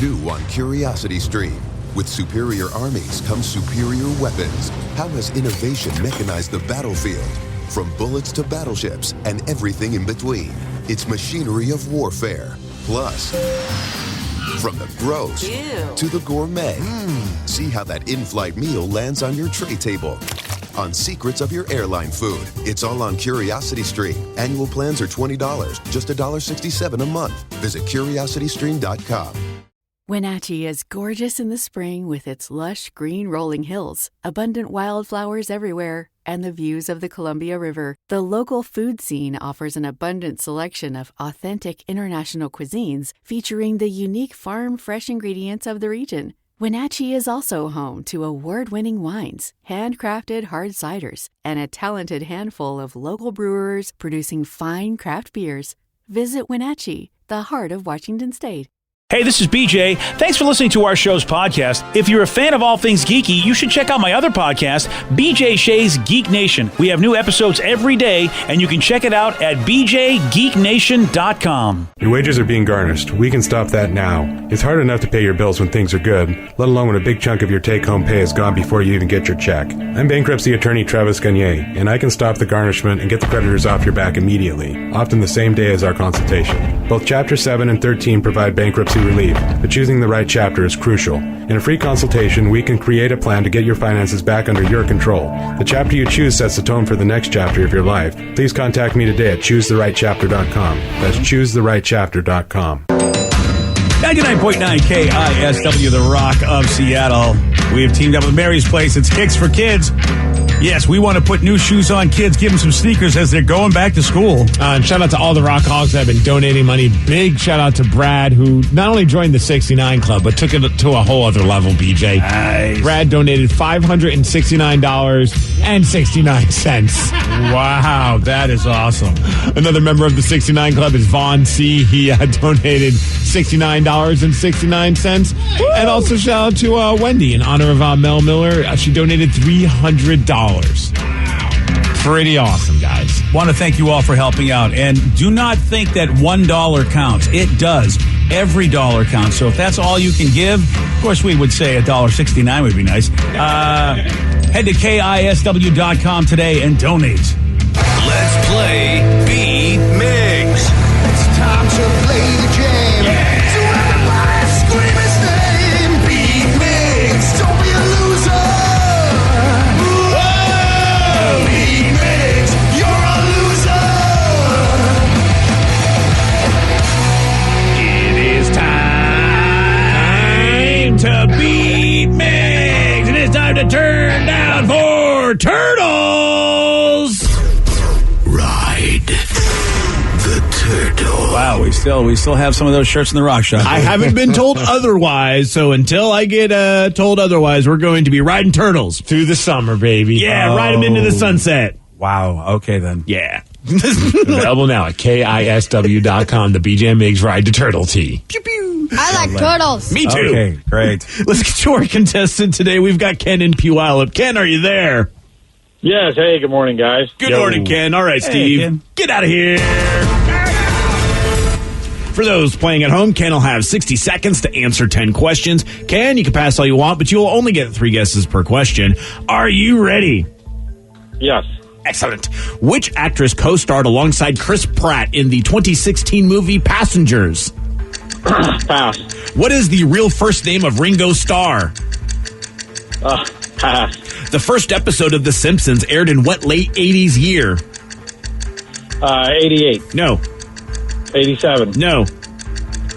2 on Curiosity Stream. With superior armies comes superior weapons. How has innovation mechanized the battlefield? From bullets to battleships and everything in between. It's machinery of warfare. Plus, from the gross to the gourmet. See how that in-flight meal lands on your tray table. On secrets of your airline food. It's all on Curiosity Stream. Annual plans are $20, just $1.67 a month. Visit curiositystream.com. Wenatchee is gorgeous in the spring with its lush green rolling hills, abundant wildflowers everywhere, and the views of the Columbia River. The local food scene offers an abundant selection of authentic international cuisines featuring the unique farm-fresh ingredients of the region. Wenatchee is also home to award-winning wines, handcrafted hard ciders, and a talented handful of local brewers producing fine craft beers. Visit Wenatchee, the heart of Washington State. Hey, this is BJ. Thanks for listening to our show's podcast. If you're a fan of all things geeky, you should check out my other podcast, BJ Shea's Geek Nation. We have new episodes every day, and you can check it out at bjgeeknation.com. Your wages are being garnished. We can stop that now. It's hard enough to pay your bills when things are good, let alone when a big chunk of your take-home pay is gone before you even get your check. I'm bankruptcy attorney Travis Gagne, and I can stop the garnishment and get the creditors off your back immediately, often the same day as our consultation. Both Chapter 7 and 13 provide bankruptcy relief, but choosing the right chapter is crucial. In a free consultation, we can create a plan to get your finances back under your control. The chapter you choose sets the tone for the next chapter of your life. Please contact me today at choosetherightchapter.com. That's choosetherightchapter.com. 99.9 KISW, the Rock of Seattle. We have teamed up with Mary's Place. It's Kicks for Kids. Yes, we want to put new shoes on kids, give them some sneakers as they're going back to school. And shout out to all the Rock Hogs that have been donating money. Big shout out to Brad, who not only joined the 69 Club, but took it to a whole other level, BJ. Nice. Brad donated $569.69. Wow, that is awesome. Another member of the 69 Club is Vaughn C. He donated $69.69. And also shout out to Wendy in honor of Mel Miller. She donated $300. Pretty awesome, guys. Want to thank you all for helping out. And do not think that $1 counts. It does. Every dollar counts. So if that's all you can give, of course we would say $1.69 would be nice. Head to KISW.com today and donate. Let's play B Migs. It's time to play the game. Yeah. So everybody scream his name. B Migs. Don't be a loser. Whoa. B Migs. You're a loser. It is time to beat Migs. And it's time to turn down for Turtles. Ride the turtle. Wow, we still have some of those shirts in the rock shop. I haven't been told otherwise, so until I get told otherwise, we're going to be riding turtles through the summer, baby. Yeah, ride them into the sunset. Wow, okay then. Yeah. Available now at KISW.com, the BJ Migs Ride to Turtle tee. Pew, pew. I like turtles. Me too. Okay, great. Let's get to our contestant today. We've got Ken in Puyallup. Ken, are you there? Yes. Hey, good morning, guys. Good morning, Ken. All right, Steve. Ken. Get out of here. For those playing at home, Ken will have 60 seconds to answer 10 questions. Ken, you can pass all you want, but you will only get 3 guesses per question. Are you ready? Yes. Excellent. Which actress co-starred alongside Chris Pratt in the 2016 movie Passengers? Pass. What is the real first name of Ringo Starr? Pass. The first episode of The Simpsons aired in what late 80s year? 88. No. 87. No.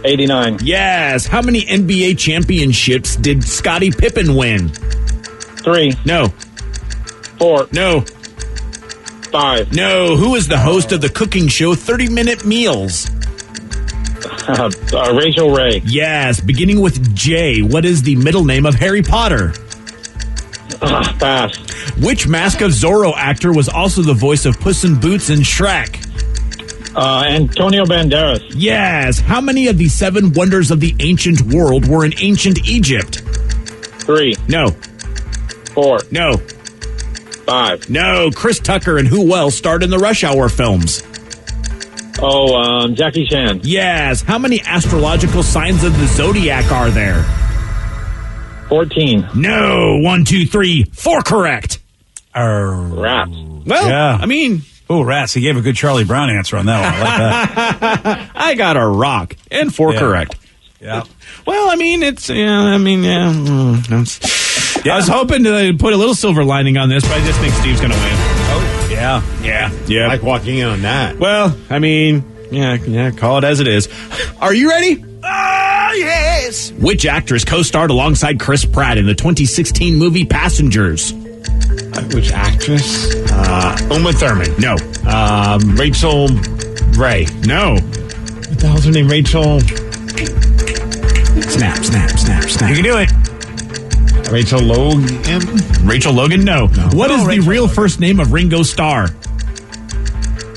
89. Yes. How many NBA championships did Scottie Pippen win? 3. No. 4. No. 5. No. Who is the host of the cooking show 30-Minute Meals? Rachel Ray. Yes. Beginning with J, what is the middle name of Harry Potter? Pass. Which Mask of Zorro actor was also the voice of Puss in Boots and Shrek? Antonio Banderas. Yes. How many of the 7 wonders of the ancient world were in ancient Egypt? 3. No. 4. No. 5. No. Chris Tucker and who else starred in the Rush Hour films? Jackie Chan. Yes. How many astrological signs of the zodiac are there? 14. No. 1, 2, 3, 4 correct. Rats. Well, Yeah. I mean, Oh, rats. He gave a good Charlie Brown answer on that one. I like that. I got a rock and 4 Yeah. correct. Yeah. Well, I mean, it's, I was hoping to put a little silver lining on this, but I just think Steve's going to win. Oh, yeah. Yeah. Like walking in on that. Well, I mean, yeah, call it as it is. Are you ready? Ah, yes. Which actress co-starred alongside Chris Pratt in the 2016 movie Passengers? Which actress? Uma Thurman. No. Rachel Ray. No. What the hell's her name? Rachel. Snap. You can do it. Rachel Logan. Rachel Logan? No. What is the Rachel real first name of Ringo Starr?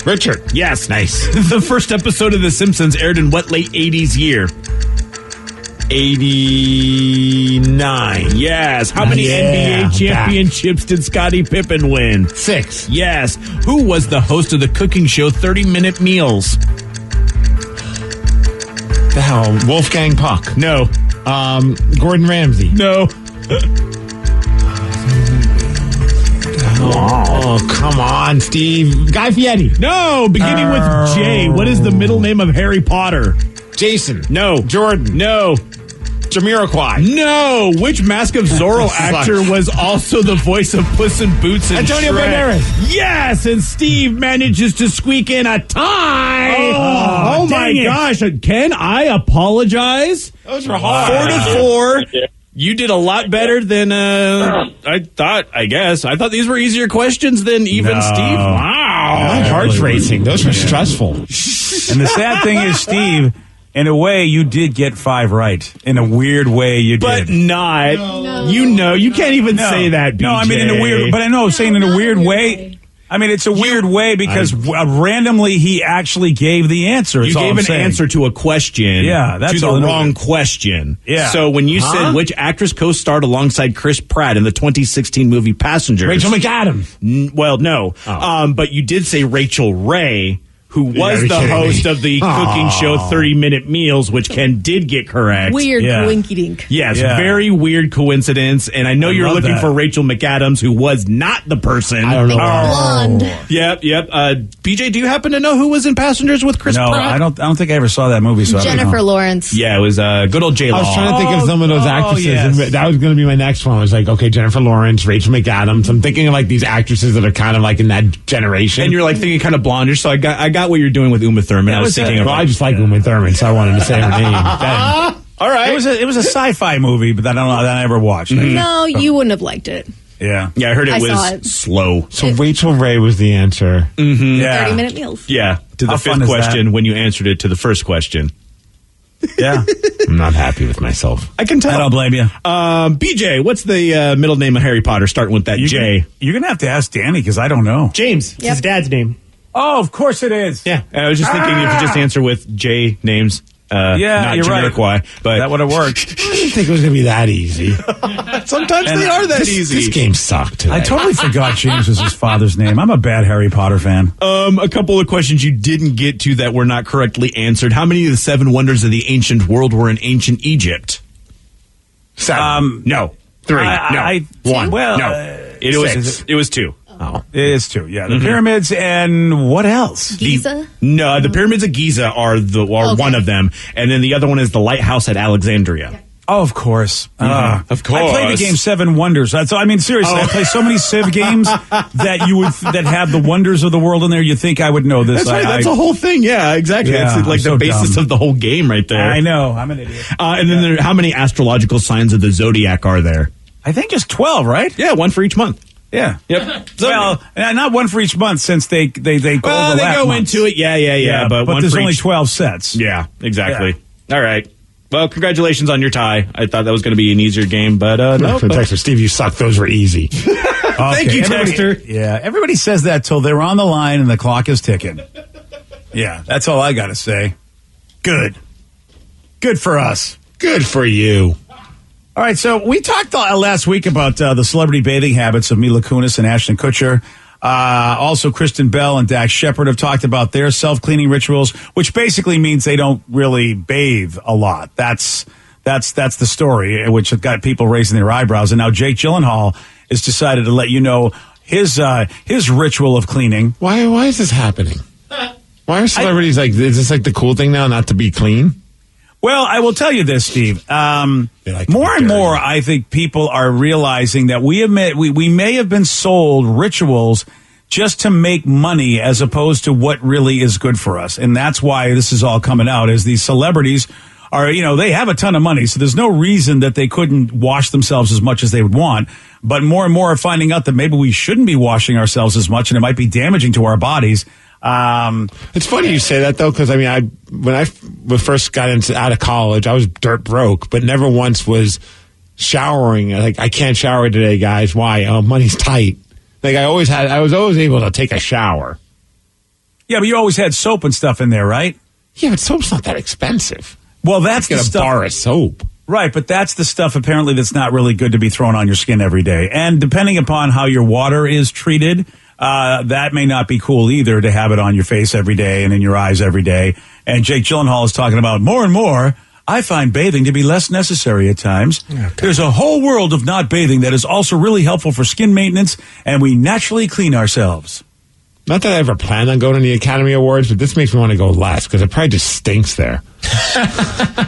Richard. Yes. Nice. The first episode of The Simpsons aired in what late 80s year? 89. Yes. How many Yeah, NBA championships did Scottie Pippen win? 6. Yes. Who was the host of the cooking show 30-Minute Meals? The hell? Wolfgang Puck. No. Gordon Ramsay. No. Oh, come on, Steve. Guy Fieri. No. Beginning with J. What is the middle name of Harry Potter? Jason. No. Jordan. No. Jamiroquai. No. Which Mask of Zorro actor was also the voice of Puss in Boots and Antonio Shrek? Banderas. Yes, and Steve manages to squeak in a tie. Oh my dang it. gosh. Ken, I apologize. Those were hard. 4-4. You did a lot better than I thought, I guess. I thought these were easier questions than even No. Steve. Wow. My heart's racing. Those were stressful. And the sad thing is, Steve, in a way, you did get 5 right. In a weird way, you But did. not. You can't even say that, BJ. No, I mean in a weird. But I know, saying in a weird way. I mean, it's a weird way because randomly he actually gave the answer. You gave an answer to a question. Yeah, that's to the all. wrong question. Yeah. So when you said which actress co-starred alongside Chris Pratt in the 2016 movie Passengers? Rachel McAdams. Well, no. But you did say Rachel Ray, who was gotta be the kidding host me. of the cooking show 30-Minute Meals, which Ken did get correct. Weird Yeah. winky dink. Yes, Yeah. very weird coincidence. And I know you're love looking that. for Rachel McAdams, who was not the person. I don't know. Blonde. Yep. BJ, do you happen to know who was in Passengers with Chris No, Pratt? I don't think I ever saw that movie. So I don't Jennifer know. Lawrence. Yeah, it was good old J-Law. I was trying to think of some of those actresses. yes. And that was going to be my next one. I was like, okay, Jennifer Lawrence, Rachel McAdams. I'm thinking of like these actresses that are kind of like in that generation. And you're like thinking kind of blondish, so I got what you're doing with Uma Thurman. I was thinking of well, I just like Uma Thurman, so I wanted to say her name. all right. It was a sci-fi movie, but I don't know that I ever watched. No, you wouldn't have liked it. Yeah, Yeah, I heard it I was saw it. slow. So Rachel Ray was the answer. yeah, 30-minute meals. Yeah, to the How fifth fun is question that? when you answered it to the first question. yeah. I'm not happy with myself. I can I tell. don't blame you. BJ, what's the middle name of Harry Potter starting with that J? You're gonna have to ask Danny because I don't know. James. Yep. His dad's name. Oh, of course it is. Yeah, I was just thinking if you just answer with J names, Yeah, not you're right. Jamiroquai, but That would have worked. I didn't think it was going to be that easy. sometimes And they are that easy. This game sucked today. I totally forgot James was his father's name. I'm a bad Harry Potter fan. A couple of questions you didn't get to that were not correctly answered. How many of the 7 wonders of the ancient world were in ancient Egypt? 7. No. 3. I- no. 1. well, no. It was 2. Oh. It is 2. Yeah, the pyramids and what else? Giza? No, the pyramids of Giza are one of them, and then the other one is the lighthouse at Alexandria. Oh, of course. Of I played the course. game 7 Wonders. So I mean, seriously, I play so many Civ games that have the wonders of the world in there. You think I would know this? That's right. That's the whole thing. Yeah, exactly. Yeah, That's like I'm the so basis dumb. of the whole game right there. I know. I'm an idiot. And then how many astrological signs of the zodiac are there? I think just 12, right? Yeah, 1 for each month. Yeah. Yep. Well, not 1 for each month since they go Well, they overlap go months. into it. Yeah. But 1 there's for only each. 12 sets. Yeah, exactly. All right. Well, congratulations on your tie. I thought that was going to be an easier game, but no. For Texter, Steve, you suck. Those were easy. Thank you, Everybody- Texter. Yeah, everybody says that till they're on the line and the clock is ticking. Yeah, that's all I got to say. Good. Good for us. Good for you. All right, so we talked last week about the celebrity bathing habits of Mila Kunis and Ashton Kutcher. Also, Kristen Bell and Dax Shepard have talked about their self-cleaning rituals, which basically means they don't really bathe a lot. That's the story, which have got people raising their eyebrows. And now Jake Gyllenhaal has decided to let you know his ritual of cleaning. Why is this happening? Why are celebrities is this like the cool thing now, not to be clean? Well, I will tell you this, Steve. More and more, I think people are realizing that we may have been sold rituals just to make money as opposed to what really is good for us. And that's why this is all coming out, is these celebrities are, they have a ton of money, so there's no reason that they couldn't wash themselves as much as they would want. But more and more are finding out that maybe we shouldn't be washing ourselves as much, and it might be damaging to our bodies. It's funny you say that, though, because when I first got out of college, I was dirt broke, but never once was showering. Like, I can't shower today, guys. Why? Oh, money's tight. Like, I was always able to take a shower. Yeah, but you always had soap and stuff in there, right? Yeah, but soap's not that expensive. Well, that's the stuff. Get a bar of soap. Right, but that's the stuff apparently that's not really good to be thrown on your skin every day. And depending upon how your water is treated, that may not be cool either, to have it on your face every day and in your eyes every day. And Jake Gyllenhaal is talking about more and more, I find bathing to be less necessary at times. Okay. There's a whole world of not bathing that is also really helpful for skin maintenance, and we naturally clean ourselves. Not that I ever planned on going to the Academy Awards, but this makes me want to go less because it probably just stinks there.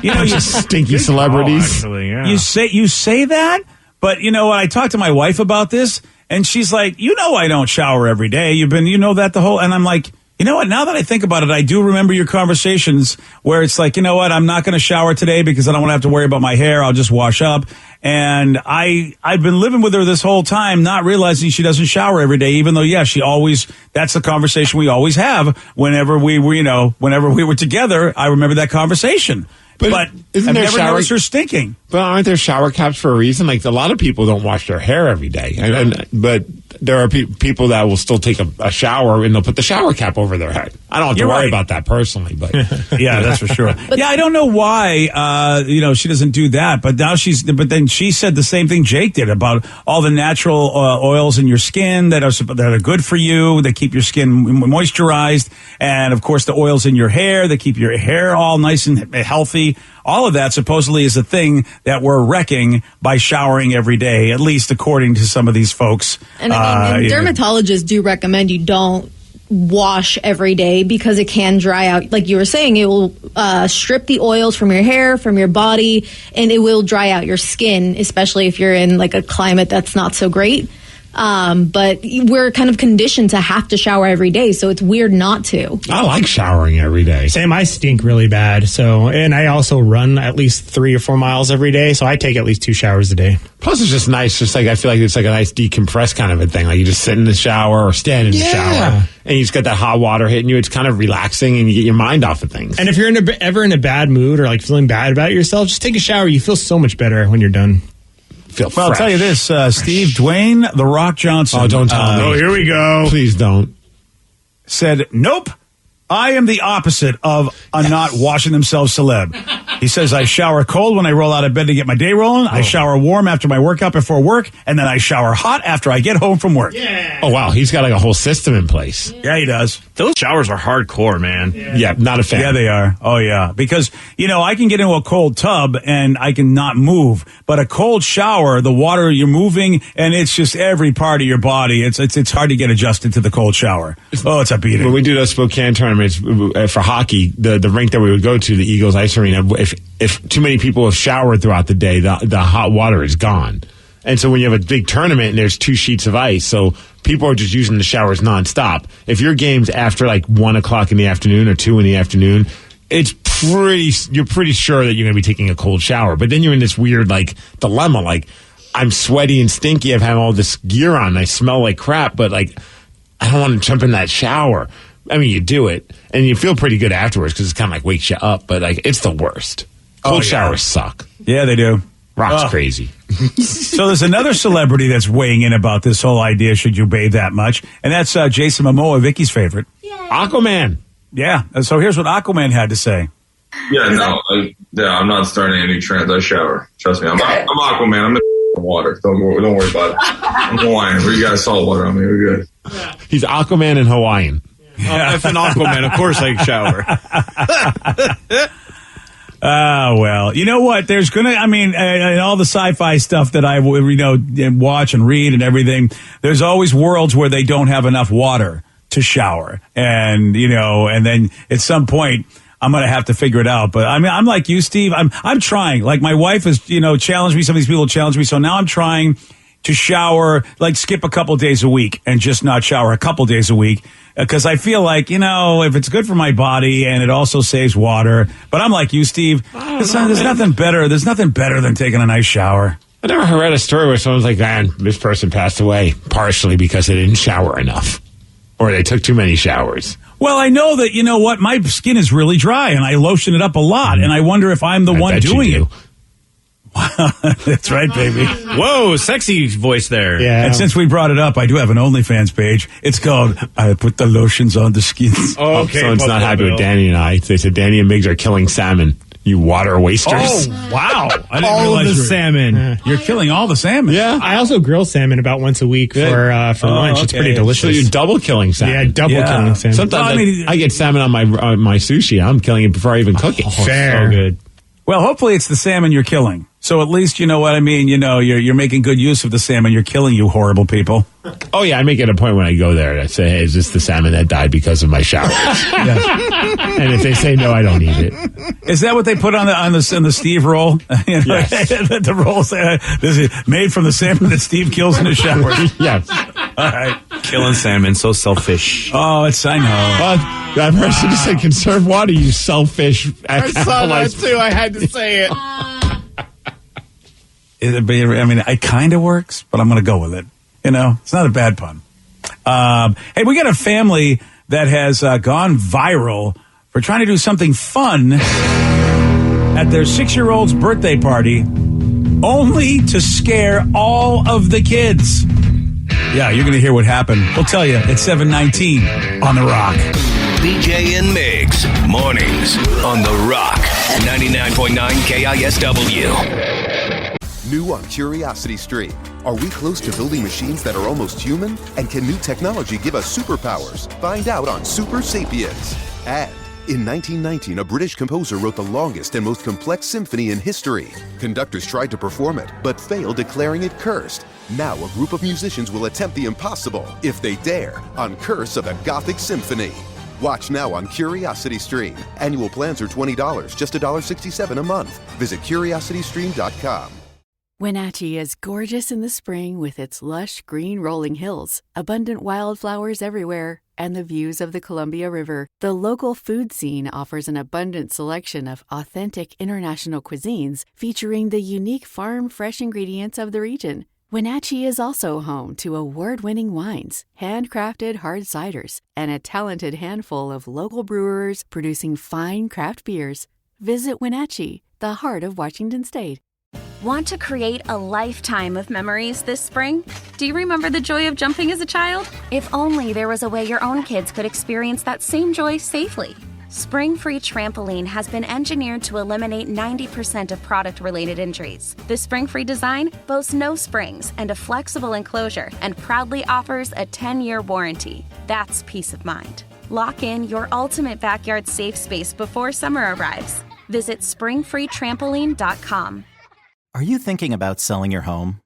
You just stinky celebrities. Actually, yeah. You say that, but you know what? I talked to my wife about this, and she's like, I don't shower every day. And I'm like, you know what? Now that I think about it, I do remember your conversations where it's like, you know what? I'm not going to shower today because I don't want to have to worry about my hair. I'll just wash up. And I've been living with her this whole time, not realizing she doesn't shower every day, even though, that's the conversation we always have whenever we were together. I remember that conversation. But isn't I've there never noticed her stinking. But aren't there shower caps for a reason? Like, a lot of people don't wash their hair every day. But there are people that will still take a shower and they'll put the shower cap over their head. I don't have to worry about that personally, but yeah, that's for sure. Yeah, I don't know why she doesn't do that, but then she said the same thing Jake did about all the natural oils in your skin that are good for you, that keep your skin moisturized, and of course the oils in your hair that keep your hair all nice and healthy. All of that supposedly is a thing that we're wrecking by showering every day, at least according to some of these folks. And dermatologists do recommend you don't wash every day because it can dry out. Like you were saying, it will strip the oils from your hair, from your body, and it will dry out your skin, especially if you're in like a climate that's not so great. But we're kind of conditioned to have to shower every day, so it's weird not to. I like showering every day. Same, I stink really bad. And I also run at least 3 or 4 miles every day, so I take at least 2 showers a day. Plus, it's just nice. Just like I feel like it's like a nice decompress kind of a thing. Like you just sit in the shower or stand in the shower, and you just get that hot water hitting you. It's kind of relaxing, and you get your mind off of things. And if you're ever in a bad mood or like feeling bad about yourself, just take a shower. You feel so much better when you're done. Well, I'll tell you this, Steve, Dwayne "The Rock" Johnson. Oh, don't tell me. Oh, here we go. Please don't. Said, nope, I am the opposite of a not washing themselves celeb. He says, I shower cold when I roll out of bed to get my day rolling. I shower warm after my workout before work, and then I shower hot after I get home from work. Yeah. Oh, wow. He's got like a whole system in place. Yeah, he does. Those showers are hardcore, man. Yeah, not a fan. Yeah, they are. Oh, yeah. Because, I can get into a cold tub and I can not move. But a cold shower, the water, you're moving, and it's just every part of your body. It's hard to get adjusted to the cold shower. Oh, it's a beating. When we do those Spokane tournaments for hockey, the rink that we would go to, the Eagles Ice Arena, if too many people have showered throughout the day, the hot water is gone. And so when you have a big tournament and there's 2 sheets of ice, so people are just using the showers nonstop. If your game's after like 1 o'clock in the afternoon or 2 in the afternoon, you're pretty sure that you're going to be taking a cold shower. But then you're in this weird like dilemma. Like, I'm sweaty and stinky. I've had all this gear on. I smell like crap, but like, I don't want to jump in that shower. I mean, you do it and you feel pretty good afterwards because it's kind of like wakes you up, but like, it's the worst. Cold showers suck. Yeah, they do. Rock's crazy. So there's another celebrity that's weighing in about this whole idea, should you bathe that much? And that's Jason Momoa, Vicky's favorite. Yay. Aquaman. Yeah. So here's what Aquaman had to say. Yeah, no. I'm not starting any trends. I shower. Trust me. I'm Aquaman. I'm water. Don't worry about it. I'm Hawaiian. We got salt water on me. We're good. He's Aquaman and Hawaiian. If an Aquaman, of course I shower. Well, you know what? There's in all the sci-fi stuff that I, watch and read and everything, there's always worlds where they don't have enough water to shower. And, and then at some point, I'm going to have to figure it out. But I'm like you, Steve. I'm trying. Like my wife has, challenged me. Some of these people challenge me. So now I'm trying to shower, like skip a couple days a week and just not shower a couple days a week. Because I feel like, if it's good for my body and it also saves water. But I'm like you, Steve. There's nothing better. There's nothing better than taking a nice shower. I never read a story where someone's like, man, this person passed away partially because they didn't shower enough. Or they took too many showers. Well, I know that, my skin is really dry and I lotion it up a lot. And I wonder if I'm the one doing it. That's right, baby. Whoa, sexy voice there. Yeah. And since we brought it up, I do have an OnlyFans page. It's called I Put the Lotions on the Skins. Oh, okay. Someone's not happy with Danny and I. They said Danny and Miggs are killing salmon. You water wasters. Oh, wow. I didn't all realize of the salmon. You're killing all the salmon. Yeah. I also grill salmon about once a week for lunch. It's pretty delicious. So you're double killing salmon. Yeah, killing salmon. Sometimes I get salmon on my sushi. I'm killing it before I even cook it. Fair. So good. Well, hopefully it's the salmon you're killing. So at least you know what I mean. You're making good use of the salmon. You're killing, you horrible people. Oh, yeah. I make it a point when I go there to say, hey, is this the salmon that died because of my showers? Yes. And if they say no, I don't eat it. Is that what they put on the Steve roll? Yes. The roll this is made from the salmon that Steve kills in the shower. Yes. All right. Killing salmon, so selfish. Oh, I know. That person just said, conserve water, you selfish. I saw that too. I had to say it. It kind of works, but I'm going to go with it. It's not a bad pun. Hey, we got a family that has gone viral for trying to do something fun at their 6-year-old's birthday party, only to scare all of the kids. Yeah, you're going to hear what happened. We'll tell you at 7:19 on The Rock. BJ and Migs, mornings on The Rock, 99.9 KISW. New on Curiosity Stream. Are we close to building machines that are almost human? And can new technology give us superpowers? Find out on Super Sapiens. And in 1919, a British composer wrote the longest and most complex symphony in history. Conductors tried to perform it, but failed, declaring it cursed. Now a group of musicians will attempt the impossible, if they dare, on Curse of a Gothic Symphony. Watch now on Curiosity Stream. Annual plans are $20, just $1.67 a month. Visit curiositystream.com. Wenatchee is gorgeous in the spring with its lush green rolling hills, abundant wildflowers everywhere, and the views of the Columbia River. The local food scene offers an abundant selection of authentic international cuisines featuring the unique farm-fresh ingredients of the region. Wenatchee is also home to award-winning wines, handcrafted hard ciders, and a talented handful of local brewers producing fine craft beers. Visit Wenatchee, the heart of Washington State. Want to create a lifetime of memories this spring? Do you remember the joy of jumping as a child? If only there was a way your own kids could experience that same joy safely. Spring Free Trampoline has been engineered to eliminate 90% of product-related injuries. The Spring Free design boasts no springs and a flexible enclosure and proudly offers a 10-year warranty. That's peace of mind. Lock in your ultimate backyard safe space before summer arrives. Visit springfreetrampoline.com. Are you thinking about selling your home?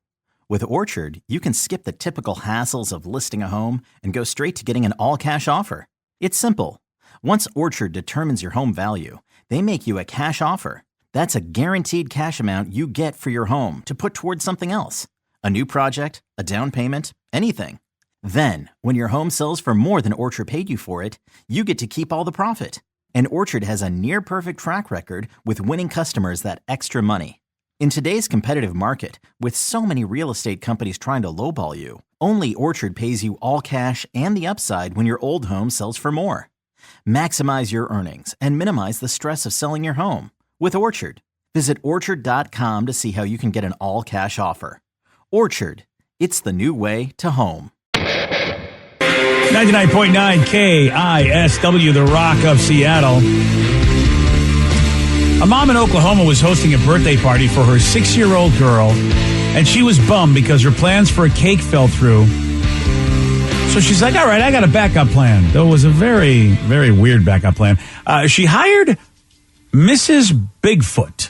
With Orchard, you can skip the typical hassles of listing a home and go straight to getting an all-cash offer. It's simple. Once Orchard determines your home value, they make you a cash offer. That's a guaranteed cash amount you get for your home to put towards something else. A new project, a down payment, anything. Then, when your home sells for more than Orchard paid you for it, you get to keep all the profit. And Orchard has a near-perfect track record with winning customers that extra money. In today's competitive market, with so many real estate companies trying to lowball you, only Orchard pays you all cash and the upside when your old home sells for more. Maximize your earnings and minimize the stress of selling your home with Orchard. Visit Orchard.com to see how you can get an all-cash offer. Orchard, it's the new way to home. 99.9 KISW, the Rock of Seattle. A mom in Oklahoma was hosting a birthday party for her 6-year-old girl, and she was bummed because her plans for a cake fell through. So she's like, all right, I got a backup plan. Though it was a very, very weird backup plan. She hired Mrs. Bigfoot,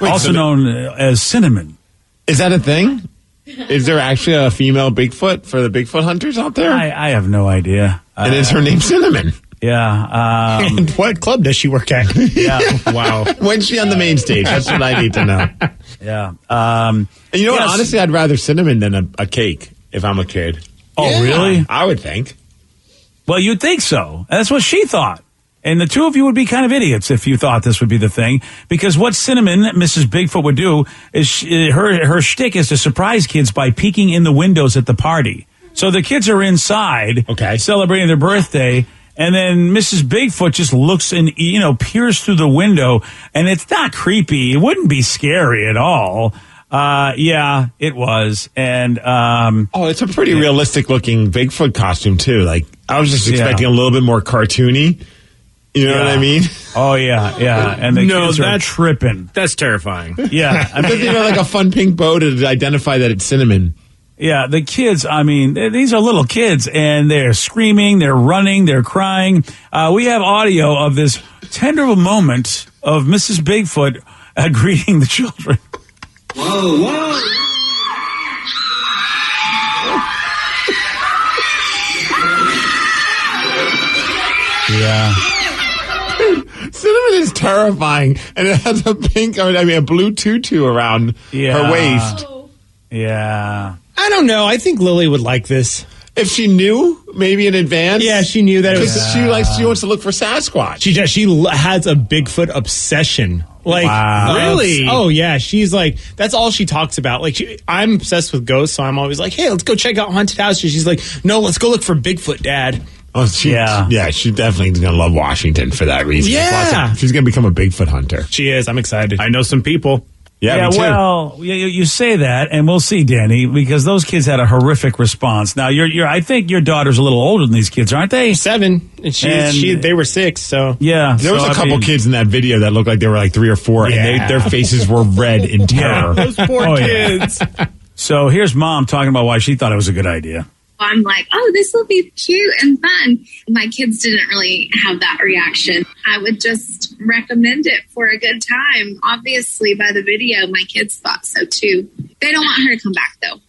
also known as Cinnamon. Is that a thing? Is there actually a female Bigfoot for the Bigfoot hunters out there? I have no idea. And is her name Cinnamon? Yeah. And what club does she work at? Yeah. Wow. When's she on the main stage? That's what I need to know. Yeah. And you know what? Honestly, I'd rather cinnamon than a cake if I'm a kid. Oh, Yeah, really? I would think. Well, you'd think so. That's what she thought. And the two of you would be kind of idiots if you thought this would be the thing. Because what Cinnamon, Mrs. Bigfoot, would do is her shtick is to surprise kids by peeking in the windows at the party. So the kids are inside celebrating their birthday. And then Mrs. Bigfoot just looks and, peers through the window. And it's not creepy. It wouldn't be scary at all. Yeah, it was. And, it's a pretty realistic looking Bigfoot costume too. Like, I was just expecting a little bit more cartoony. You know what I mean? Oh, yeah. And the kids are tripping. That's terrifying. Yeah. I mean, like a fun pink bow to identify that it's Cinnamon. Yeah, the kids, I mean, these are little kids, and they're screaming, they're running, they're crying. We have audio of this tender moment of Mrs. Bigfoot greeting the children. Whoa, whoa. Yeah. Cinnamon is terrifying, and it has a a blue tutu around her waist. Yeah. I don't know. I think Lily would like this. If she knew, maybe in advance. Yeah, she knew that it was. Because she wants to look for Sasquatch. She has a Bigfoot obsession. Like, really? Oh yeah, she's like, that's all she talks about. Like, I'm obsessed with ghosts, so I'm always like, hey, let's go check out haunted houses. She's like, no, let's go look for Bigfoot, Dad. Oh, she definitely is going to love Washington for that reason. Yeah. She's going to become a Bigfoot hunter. She is. I'm excited. I know some people. Yeah, me too. Well, you say that, and we'll see, Danny, because those kids had a horrific response. Now, I think your daughter's a little older than these kids, aren't they? 7, and they were 6. So yeah, there was a couple kids in that video that looked like they were like 3 or 4, and their faces were red in terror. Those poor kids. So here's Mom talking about why she thought it was a good idea. I'm like, oh, this will be cute and fun. My kids didn't really have that reaction. I would just recommend it for a good time. Obviously, by the video, my kids thought so too. They don't want her to come back, though.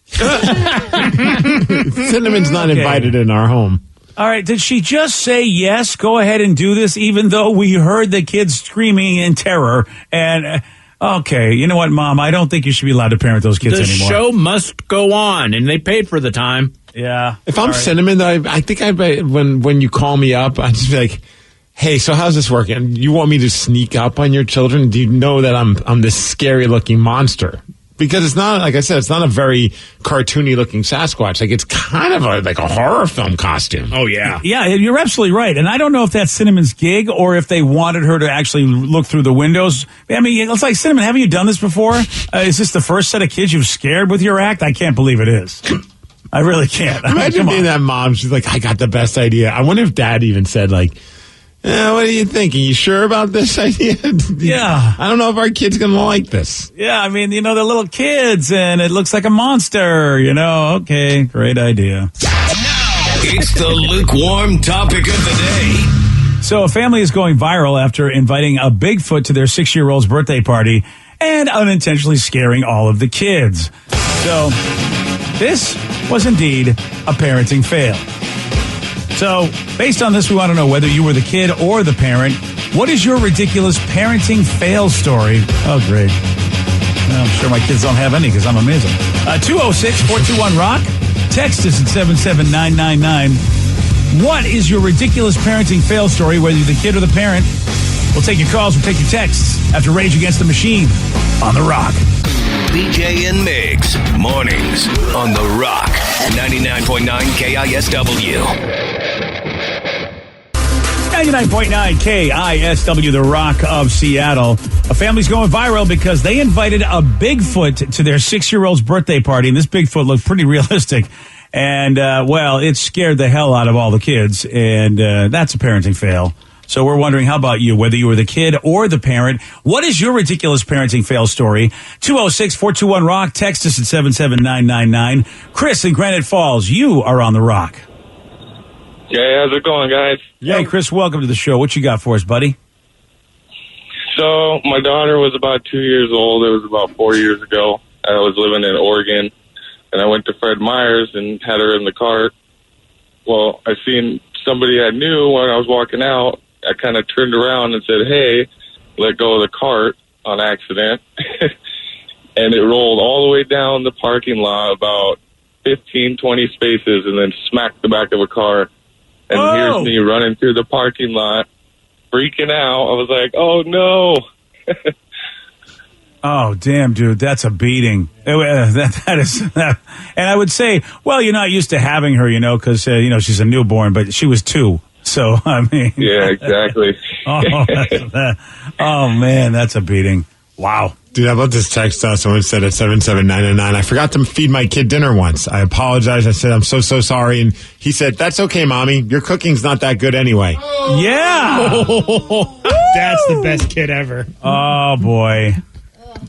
Cinnamon's not invited in our home. All right, did she just say yes, go ahead and do this, even though we heard the kids screaming in terror? And, okay, you know what, Mom? I don't think you should be allowed to parent those kids anymore. The show must go on, and they paid for the time. Yeah. If I'm Cinnamon, though, I think when you call me up, I'd just be like, hey, so how's this working? You want me to sneak up on your children? Do you know that I'm this scary looking monster? Because it's not, like I said, it's not a very cartoony looking Sasquatch. Like, it's kind of like a horror film costume. Oh, yeah. Yeah, you're absolutely right. And I don't know if that's Cinnamon's gig or if they wanted her to actually look through the windows. I mean, it's like, Cinnamon, haven't you done this before? Is this the first set of kids you've scared with your act? I can't believe it is. I really can't. Imagine being that mom. She's like, I got the best idea. I wonder if Dad even said, like, what do you think? Are you sure about this idea? Yeah. I don't know if our kid's going to like this. Yeah, I mean, they're little kids, and it looks like a monster, Okay, great idea. It's the lukewarm topic of the day. So a family is going viral after inviting a Bigfoot to their 6-year-old's birthday party and unintentionally scaring all of the kids. So this was indeed a parenting fail. So, based on this, we want to know whether you were the kid or the parent. What is your ridiculous parenting fail story? Oh, great. Well, I'm sure my kids don't have any because I'm amazing. 206-421-ROCK. Text us at 77999. What is your ridiculous parenting fail story, whether you're the kid or the parent? We'll take your calls, we'll take your texts after Rage Against the Machine on The Rock. BJ and Migs, mornings on The Rock, 99.9 KISW. 99.9 KISW, The Rock of Seattle. A family's going viral because they invited a Bigfoot to their 6-year-old's birthday party, and this Bigfoot looked pretty realistic. And, it scared the hell out of all the kids, and that's a parenting fail. So we're wondering, how about you, whether you were the kid or the parent? What is your ridiculous parenting fail story? 206-421-ROCK. Text us at 77999. Chris in Granite Falls, you are on the Rock. Hey, how's it going, guys? Hey, Chris, welcome to the show. What you got for us, buddy? So, my daughter was about 2 years old. It was about 4 years ago. I was living in Oregon, and I went to Fred Meyer's and had her in the cart. Well, I seen somebody I knew when I was walking out. I kind of turned around and said, hey, let go of the cart on accident. And it rolled all the way down the parking lot about 15, 20 spaces and then smacked the back of a car. And here's me running through the parking lot, freaking out. I was like, oh, no. Oh, damn, dude, that's a beating. That is, and I would say, well, you're not used to having her, because, she's a newborn, but she was 2. So, I mean. Yeah, exactly. Oh, man, that's a beating. Wow. Dude, how about this text someone said at 77999, I forgot to feed my kid dinner once. I apologize. I said, I'm so sorry. And he said, that's okay, Mommy. Your cooking's not that good anyway. Yeah. That's the best kid ever. Oh, boy.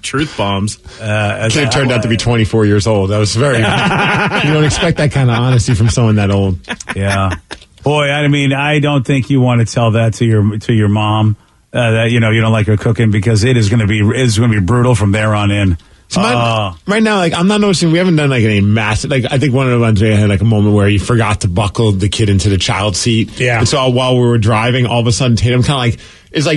Truth bombs. Kid turned out to be 24 years old. That was very. You don't expect that kind of honesty from someone that old. Yeah, boy. I mean, I don't think you want to tell that to your mom that you don't like her cooking, because it's going to be brutal from there on in. So right now, I'm not noticing. We haven't done any massive. I think one of the ones I had a moment where he forgot to buckle the kid into the child seat. Yeah. And so while we were driving, all of a sudden Tatum kind of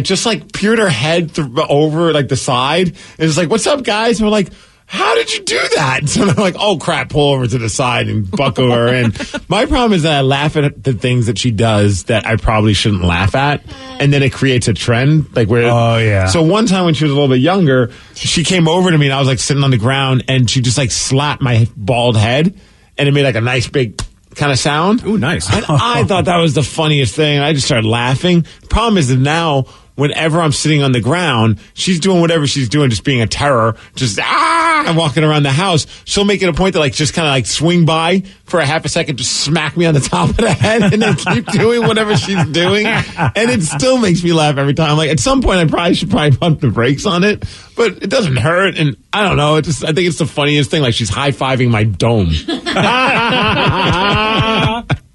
just peered her head over the side. And it's like, what's up, guys? And we're like, how did you do that? And so they're like, oh crap, pull over to the side and buckle her in. My problem is that I laugh at the things that she does that I probably shouldn't laugh at. And then it creates a trend. Oh, yeah. So one time when she was a little bit younger, she came over to me and I was sitting on the ground and she just slapped my bald head and it made a nice big kind of sound. Ooh, nice. And I thought that was the funniest thing. I just started laughing. Problem is that now, whenever I'm sitting on the ground, she's doing whatever she's doing, just being a terror, just and walking around the house. She'll make it a point to just kind of swing by for a half a second, just smack me on the top of the head, and then keep doing whatever she's doing. And it still makes me laugh every time. At some point, I should pump the brakes on it, but it doesn't hurt. And I don't know. I think it's the funniest thing. She's high-fiving my dome.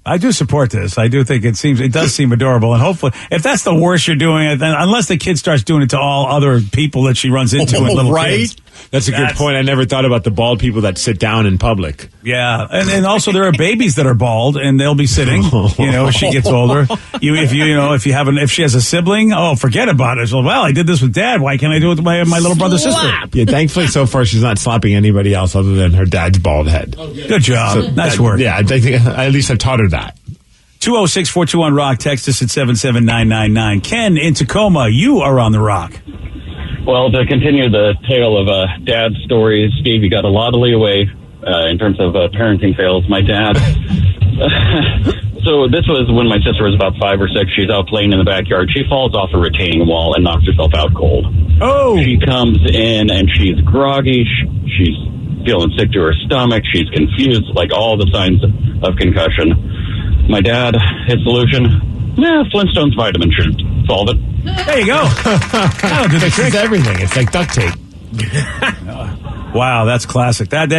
I do support this. I do think it does seem adorable, and hopefully, if that's the worst you're doing, then unless the kid starts doing it to all other people that she runs into, and little kids. That's a good point. I never thought about the bald people that sit down in public. Yeah, and also there are babies that are bald, and they'll be sitting. As she gets older. If she has a sibling, forget about it. So, well, I did this with Dad. Why can't I do it with my little brother sister? Yeah, thankfully so far she's not slapping anybody else other than her dad's bald head. Good job. Nice work. Yeah, I think at least I've taught her that. 206-421-ROCK. Text us at 77999. Ken in Tacoma, you are on the Rock. Well, to continue the tale of dad's stories, Steve, you got a lot of leeway in terms of parenting fails. My dad, so this was when my sister was about 5 or 6. She's out playing in the backyard. She falls off a retaining wall and knocks herself out cold. Oh! She comes in and she's groggy. She's feeling sick to her stomach. She's confused, all the signs of concussion. My dad, his solution, Flintstones vitamin should solve it. There you go. That'll do the trick. Everything. It's like duct tape. Wow, that's classic. That's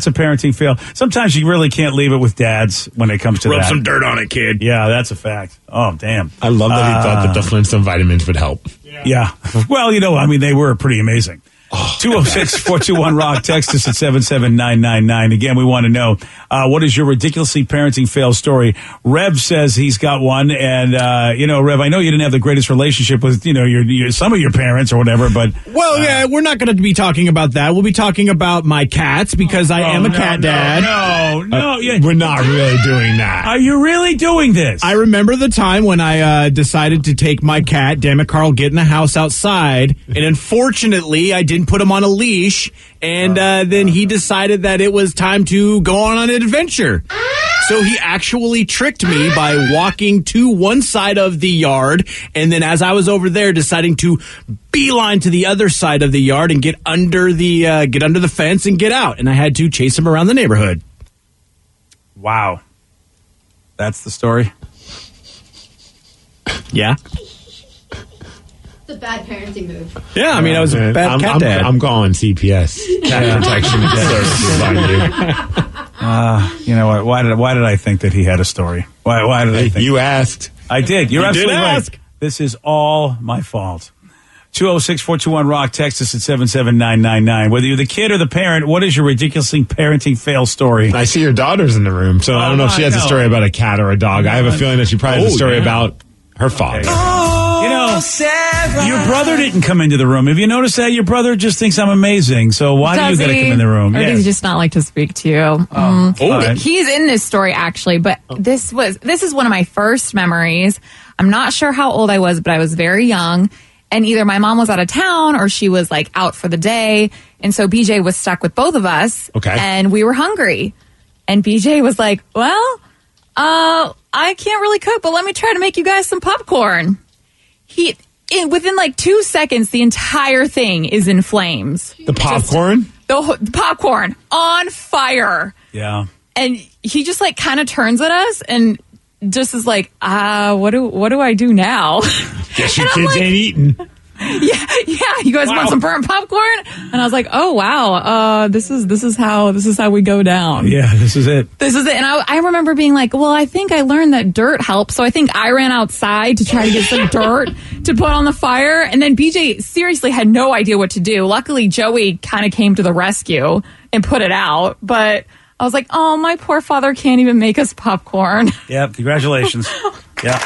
a parenting fail. Sometimes you really can't leave it with dads when it comes to Rub that. some dirt on it, kid. Yeah, that's a fact. Oh, damn. I love that he thought that the Flintstone vitamins would help. Yeah. Well, they were pretty amazing. 206-421-ROCK. Text us at 77999. Again, we want to know, what is your ridiculously parenting fail story? Rev says he's got one. And, Rev, I know you didn't have the greatest relationship with, some of your parents or whatever, but. Well, yeah, we're not going to be talking about that. We'll be talking about my cats because I am a cat dad. No. We're not really doing that. Are you really doing this? I remember the time when I decided to take my cat, damn it, Carl, get in the house outside. And unfortunately, I didn't put him on a leash. And then he decided that it was time to go on an adventure. So he actually tricked me by walking to one side of the yard, and then as I was over there, deciding to beeline to the other side of the yard and get under the fence and get out. And I had to chase him around the neighborhood. Wow. That's the story? Yeah. It's a bad parenting move. Yeah, I mean, I was a bad cat dad. I'm calling CPS. Cat Protection Services on you. You know what? Why did I think that he had a story? Why did I think? You asked. I did. You're absolutely right. ask. This is all my fault. 206-421-ROCK. Text us at 77999. Whether you're the kid or the parent, what is your ridiculously parenting fail story? I see your daughter's in the room, so I don't know if she has a story about a cat or a dog. I have a feeling that she probably has a story about her father. You know, your brother didn't come into the room. Have you noticed that? Your brother just thinks I'm amazing. So why do you got to come in the room? Or does he just not like to speak to you? Right. He's in this story actually, but this is one of my first memories. I'm not sure how old I was, but I was very young. And either my mom was out of town or she was like out for the day. And so BJ was stuck with both of us. Okay. And we were hungry. And BJ was like, well, I can't really cook, but let me try to make you guys some popcorn. Within like 2 seconds, the entire thing is in flames. The popcorn? The popcorn on fire. Yeah. And he just like kind of turns at us and just is like, what do I do now? Guess your kids ain't eating. Yeah. You guys want some burnt popcorn? And I was like, oh wow, this is how we go down. Yeah, this is it. And I remember being like, well, I think I learned that dirt helps, so I think I ran outside to try to get some dirt to put on the fire. And then BJ seriously had no idea what to do. Luckily, Joey kind of came to the rescue and put it out, but I was like, oh, my poor father can't even make us popcorn. Yeah, congratulations. Yeah.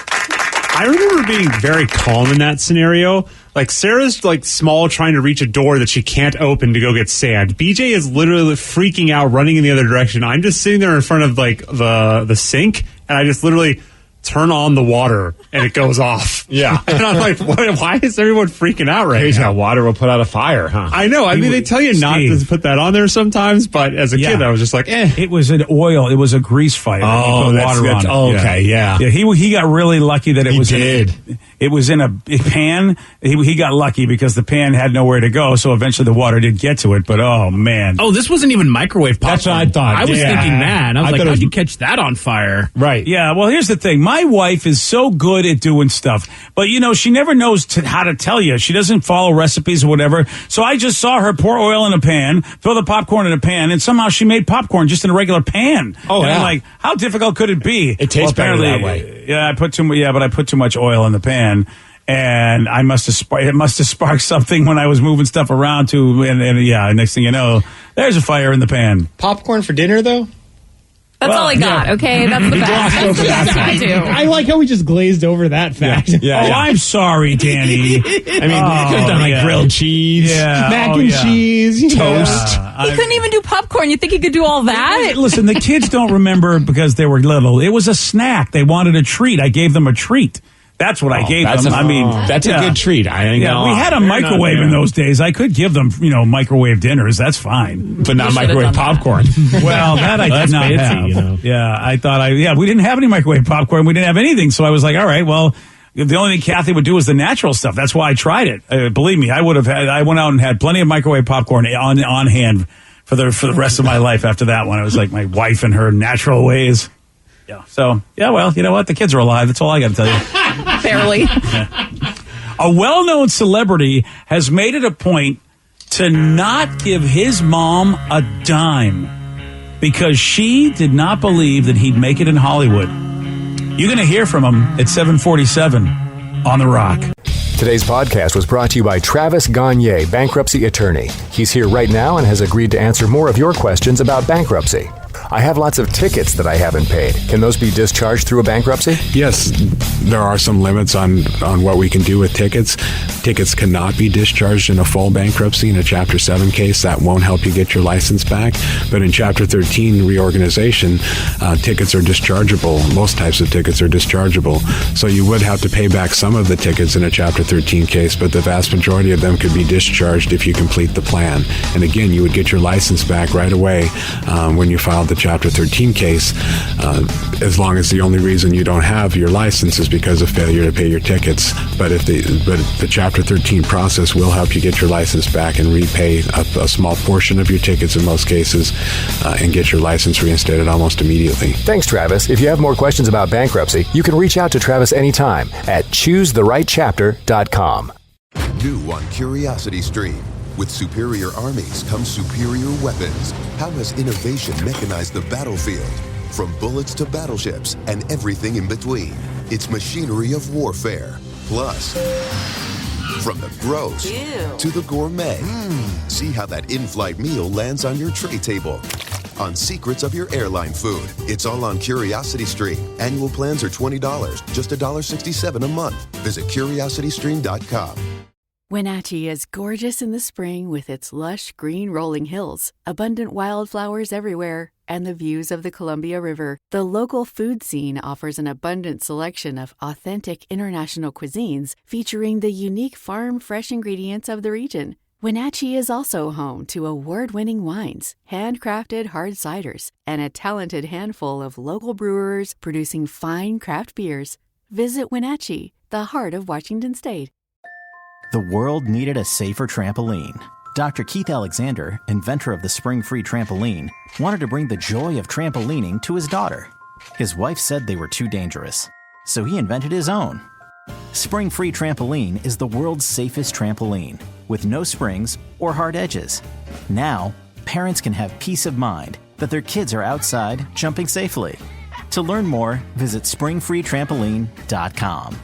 I remember being very calm in that scenario. Like, Sarah's like small, trying to reach a door that she can't open to go get sand. BJ is literally freaking out, running in the other direction. I'm just sitting there in front of like the sink, and I just literally turn on the water and it goes off. Yeah. And I'm like, why is everyone freaking out right now? Water will put out a fire, huh? I know. I mean, they tell you not to put that on there sometimes, but as a kid, I was just like, It was an oil. It was a grease fire. Oh, he put water on it. Oh, okay, yeah. Yeah, he got really lucky that it was did. It was in a pan. He got lucky because the pan had nowhere to go, so eventually the water did get to it. But oh man, Oh, this wasn't even microwave popcorn. That's what I thought. I was Yeah. thinking that. And I was I like, thought it how'd was- you catch that on fire? Right. Yeah, well, here's the thing. My wife is so good at doing stuff, but, you know, she never knows how to tell you. She doesn't follow recipes or whatever. So I just saw her pour oil in a pan, throw the popcorn in a pan, and somehow she made popcorn just in a regular pan. Oh, and yeah. I'm like, how difficult could it be? It tastes better that way. Yeah, but I put too much oil in the pan. And it must have sparked something when I was moving stuff around too. And next thing you know, there's a fire in the pan. Popcorn for dinner, though? That's all he got, okay? That's the best. That's the best he could do. I like how we just glazed over that fact. I'm sorry, Danny. I mean, you could have done like grilled cheese, mac and cheese, toast. He couldn't even do popcorn. You think he could do all that? Listen, the kids don't remember because they were little. It was a snack. They wanted a treat. I gave them a treat. That's what I gave them. That's a good treat. I think. Yeah, we had a microwave in those days. I could give them, microwave dinners. That's fine, but not microwave popcorn. Well, that I did not have. Yeah, I thought we didn't have any microwave popcorn. We didn't have anything. So I was like, all right, well, the only thing Kathy would do was the natural stuff. That's why I tried it. Believe me, I went out and had plenty of microwave popcorn on hand for the rest of my life. After that one, I was like my wife and her natural ways. Yeah. So, well, you know what? The kids are alive. That's all I got to tell you. Barely. A well-known celebrity has made it a point to not give his mom a dime because she did not believe that he'd make it in Hollywood. You're going to hear from him at 7:47 on The Rock. Today's podcast was brought to you by Travis Gagne, bankruptcy attorney. He's here right now and has agreed to answer more of your questions about bankruptcy. I have lots of tickets that I haven't paid. Can those be discharged through a bankruptcy? Yes, there are some limits on what we can do with tickets. Tickets cannot be discharged in a full bankruptcy. In a Chapter 7 case, that won't help you get your license back. But in Chapter 13 reorganization, tickets are dischargeable. Most types of tickets are dischargeable. So you would have to pay back some of the tickets in a Chapter 13 case, but the vast majority of them could be discharged if you complete the plan. And again, you would get your license back right away when you filed the Chapter 13 case, as long as the only reason you don't have your license is because of failure to pay your tickets. But the Chapter 13 process will help you get your license back and repay a small portion of your tickets in most cases, and get your license reinstated almost immediately. Thanks, Travis. If you have more questions about bankruptcy, you can reach out to Travis anytime at choosetherightchapter.com. New on Curiosity Stream. With superior armies comes superior weapons. How has innovation mechanized the battlefield? From bullets to battleships and everything in between. It's machinery of warfare. Plus, from the gross to the gourmet. See how that in-flight meal lands on your tray table. On secrets of your airline food. It's all on Curiosity Stream. Annual plans are $20, just $1.67 a month. Visit curiositystream.com. Wenatchee is gorgeous in the spring with its lush green rolling hills, abundant wildflowers everywhere, and the views of the Columbia River. The local food scene offers an abundant selection of authentic international cuisines featuring the unique farm-fresh ingredients of the region. Wenatchee is also home to award-winning wines, handcrafted hard ciders, and a talented handful of local brewers producing fine craft beers. Visit Wenatchee, the heart of Washington State. The world needed a safer trampoline. Dr. Keith Alexander, inventor of the Spring-Free Trampoline, wanted to bring the joy of trampolining to his daughter. His wife said they were too dangerous, so he invented his own. Spring-Free Trampoline is the world's safest trampoline, with no springs or hard edges. Now, parents can have peace of mind that their kids are outside jumping safely. To learn more, visit springfreetrampoline.com.